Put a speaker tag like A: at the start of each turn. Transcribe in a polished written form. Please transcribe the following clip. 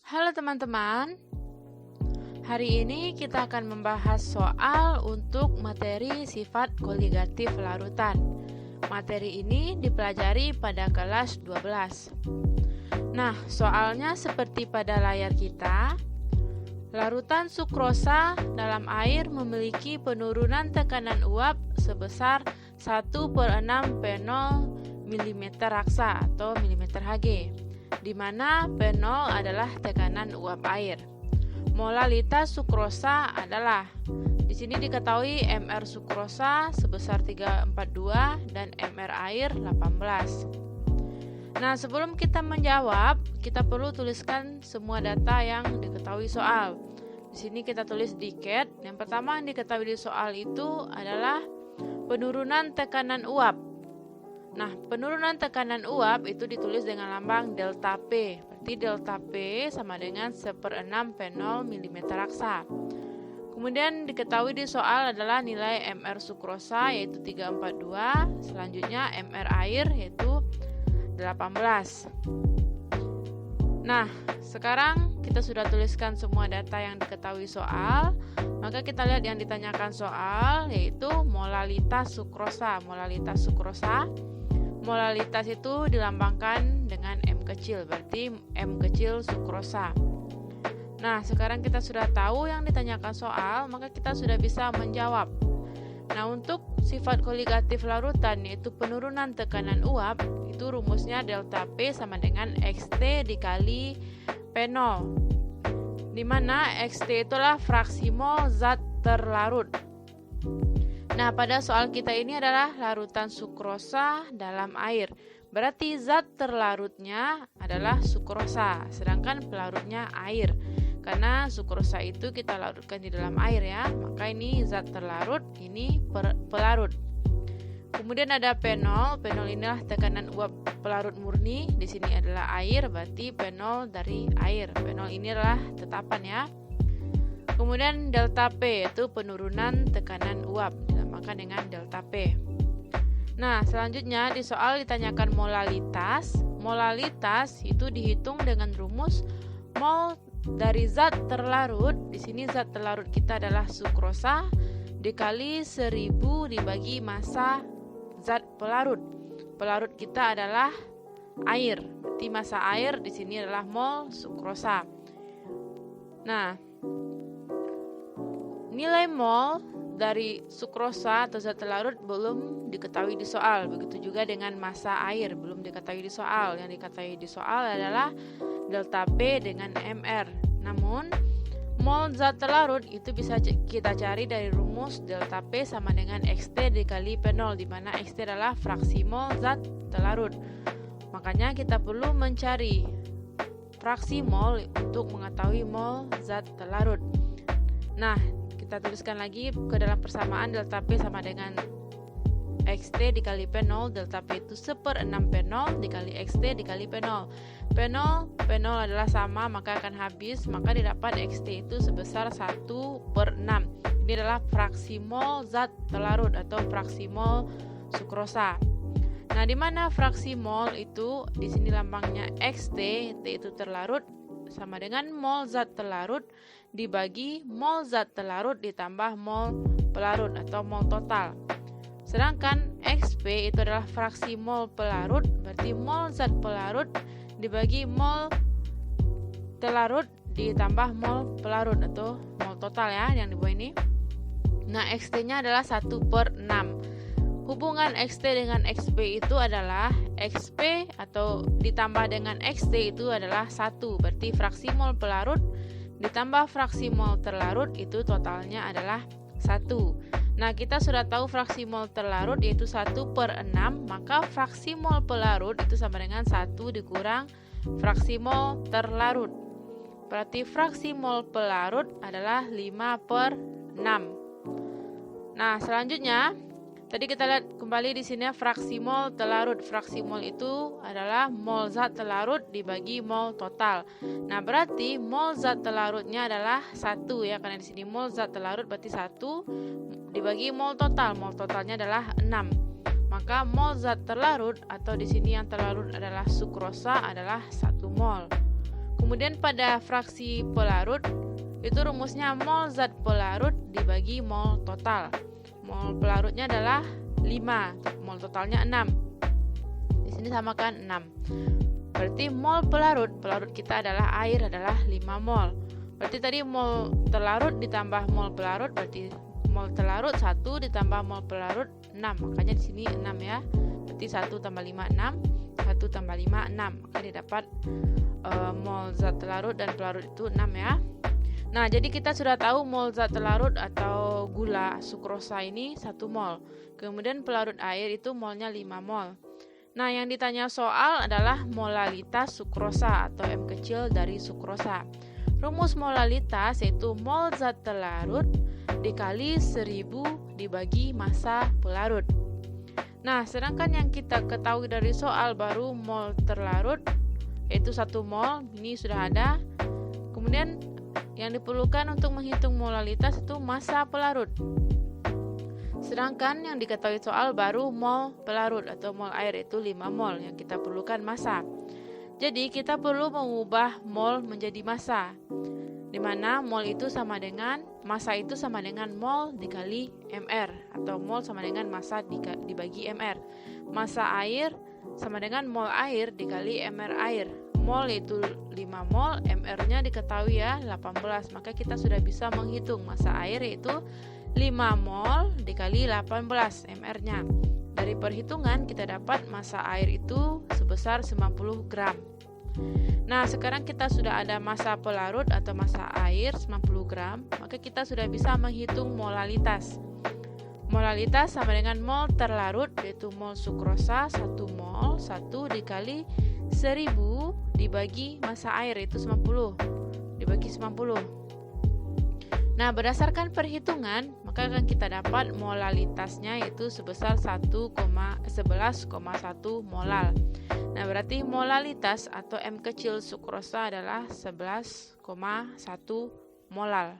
A: Halo teman-teman, hari ini kita akan membahas soal untuk materi sifat koligatif larutan. Materi ini dipelajari pada kelas 12. Nah, soalnya seperti pada layar kita, larutan sukrosa dalam air memiliki penurunan tekanan uap sebesar 1/6 P0 mm raksa atau mm Hg, di mana P0 adalah tekanan uap air. Molalitas sukrosa adalah, di sini diketahui Mr sukrosa sebesar 342 dan Mr air 18. Nah, sebelum kita menjawab, kita perlu tuliskan semua data yang diketahui soal. Di sini kita tulis dikit. Yang pertama yang diketahui di soal itu adalah penurunan tekanan uap. Nah, penurunan tekanan uap itu ditulis dengan lambang delta P. Berarti delta P sama dengan 1/6 P0 mm raksa. Kemudian diketahui di soal adalah nilai Mr sukrosa yaitu 342, selanjutnya Mr air yaitu 18. Nah, sekarang kita sudah tuliskan semua data yang diketahui soal. Maka kita lihat yang ditanyakan soal yaitu molalitas sukrosa. Molalitas itu dilambangkan dengan M kecil, berarti M kecil sukrosa. Nah, sekarang kita sudah tahu yang ditanyakan soal, maka kita sudah bisa menjawab. Nah, untuk sifat koligatif larutan yaitu penurunan tekanan uap, itu rumusnya delta P sama dengan XT dikali P0, di mana XT itulah fraksi mol zat terlarut. Nah, pada soal kita ini adalah larutan sukrosa dalam air. Berarti zat terlarutnya adalah sukrosa, sedangkan pelarutnya air. Karena sukrosa itu kita larutkan di dalam air ya, maka ini zat terlarut, ini pelarut. Kemudian ada P0. P0 inilah tekanan uap pelarut murni. Di sini adalah air, berarti P0 dari air. P0 ini adalah tetapan ya. Kemudian delta P yaitu penurunan tekanan uap, dinamakan dengan delta P. Nah, selanjutnya di soal ditanyakan molalitas. Molalitas itu dihitung dengan rumus mol dari zat terlarut. Di sini zat terlarut kita adalah sukrosa dikali 1000 dibagi massa zat pelarut. Pelarut kita adalah air. Berarti massa air di sini adalah mol sukrosa. Nah, nilai mol dari sukrosa atau zat terlarut belum diketahui di soal. Begitu juga dengan massa air belum diketahui di soal. Yang diketahui di soal adalah delta P dengan Mr. Namun, mol zat terlarut itu bisa kita cari dari rumus delta P sama dengan XT dikali P0, di mana XT adalah fraksi mol zat terlarut. Makanya kita perlu mencari fraksi mol untuk mengetahui mol zat terlarut. Nah, kita tuliskan lagi ke dalam persamaan delta P sama dengan XT dikali P0. Delta P itu 1/6 P0 dikali XT dikali P0. P0 adalah sama, maka akan habis, maka didapat XT itu sebesar 1/6. Ini adalah fraksi mol zat terlarut atau fraksi mol sukrosa. Nah, di mana fraksi mol itu di sini lambangnya XT, T itu terlarut, sama dengan mol zat terlarut dibagi mol zat terlarut ditambah mol pelarut atau mol total. Sedangkan XP itu adalah fraksi mol pelarut, berarti mol zat pelarut dibagi mol terlarut ditambah mol pelarut atau mol total ya yang di bawah ini. Nah, XT-nya adalah 1/6. Hubungan XT dengan XP itu adalah XP atau ditambah dengan XT itu adalah 1, berarti fraksi mol pelarut ditambah fraksi mol terlarut itu totalnya adalah 1. Nah, kita sudah tahu fraksi mol terlarut yaitu 1/6, maka fraksi mol pelarut itu sama dengan 1 dikurang fraksi mol terlarut. Berarti fraksi mol pelarut adalah 5/6. Nah, selanjutnya tadi kita lihat kembali di sini fraksi mol terlarut. Fraksi mol itu adalah mol zat terlarut dibagi mol total. Nah, berarti mol zat terlarutnya adalah 1 ya, karena di sini mol zat terlarut berarti 1 dibagi mol total. Mol totalnya adalah 6. Maka mol zat terlarut atau di sini yang terlarut adalah sukrosa adalah 1 mol. Kemudian pada fraksi pelarut itu rumusnya mol zat pelarut dibagi mol total. Mol pelarutnya adalah 5, mol totalnya 6. Di sini samakan 6. Berarti mol pelarut kita adalah air adalah 5 mol. Berarti tadi mol terlarut ditambah mol pelarut berarti mol terlarut 1 ditambah mol pelarut 6. Makanya di sini 6 ya. Berarti 1 tambah 5 6, 1 tambah 5 6. Maka didapat mol zat terlarut dan pelarut itu 6 ya. Nah, jadi kita sudah tahu mol zat terlarut atau gula sukrosa ini 1 mol. Kemudian pelarut air itu molnya 5 mol. Nah, yang ditanya soal adalah molalitas sukrosa atau M kecil dari sukrosa. Rumus molalitas yaitu mol zat terlarut dikali 1000 dibagi massa pelarut. Nah, sedangkan yang kita ketahui dari soal baru mol terlarut yaitu 1 mol, ini sudah ada. Kemudian yang diperlukan untuk menghitung molalitas itu massa pelarut. Sedangkan yang diketahui soal baru mol pelarut atau mol air itu 5 mol yang kita perlukan massa. Jadi kita perlu mengubah mol menjadi massa, di mana mol itu sama dengan massa itu sama dengan mol dikali mr atau mol sama dengan massa dibagi mr. Massa air sama dengan mol air dikali mr air. Mol itu 5 mol, mr-nya diketahui ya 18. Maka kita sudah bisa menghitung massa air yaitu 5 mol dikali 18 mr-nya. Dari perhitungan kita dapat massa air itu sebesar 90 gram. Nah, sekarang kita sudah ada massa pelarut atau massa air 90 gram, maka kita sudah bisa menghitung molalitas. Molalitas sama dengan mol terlarut yaitu mol sukrosa 1 mol 1 dikali 1000 dibagi massa air itu 90 dibagi 90. Nah, berdasarkan perhitungan maka akan kita dapat molalitasnya yaitu sebesar 11,1 molal. Nah, berarti molalitas atau M kecil sukrosa adalah 11,1 molal.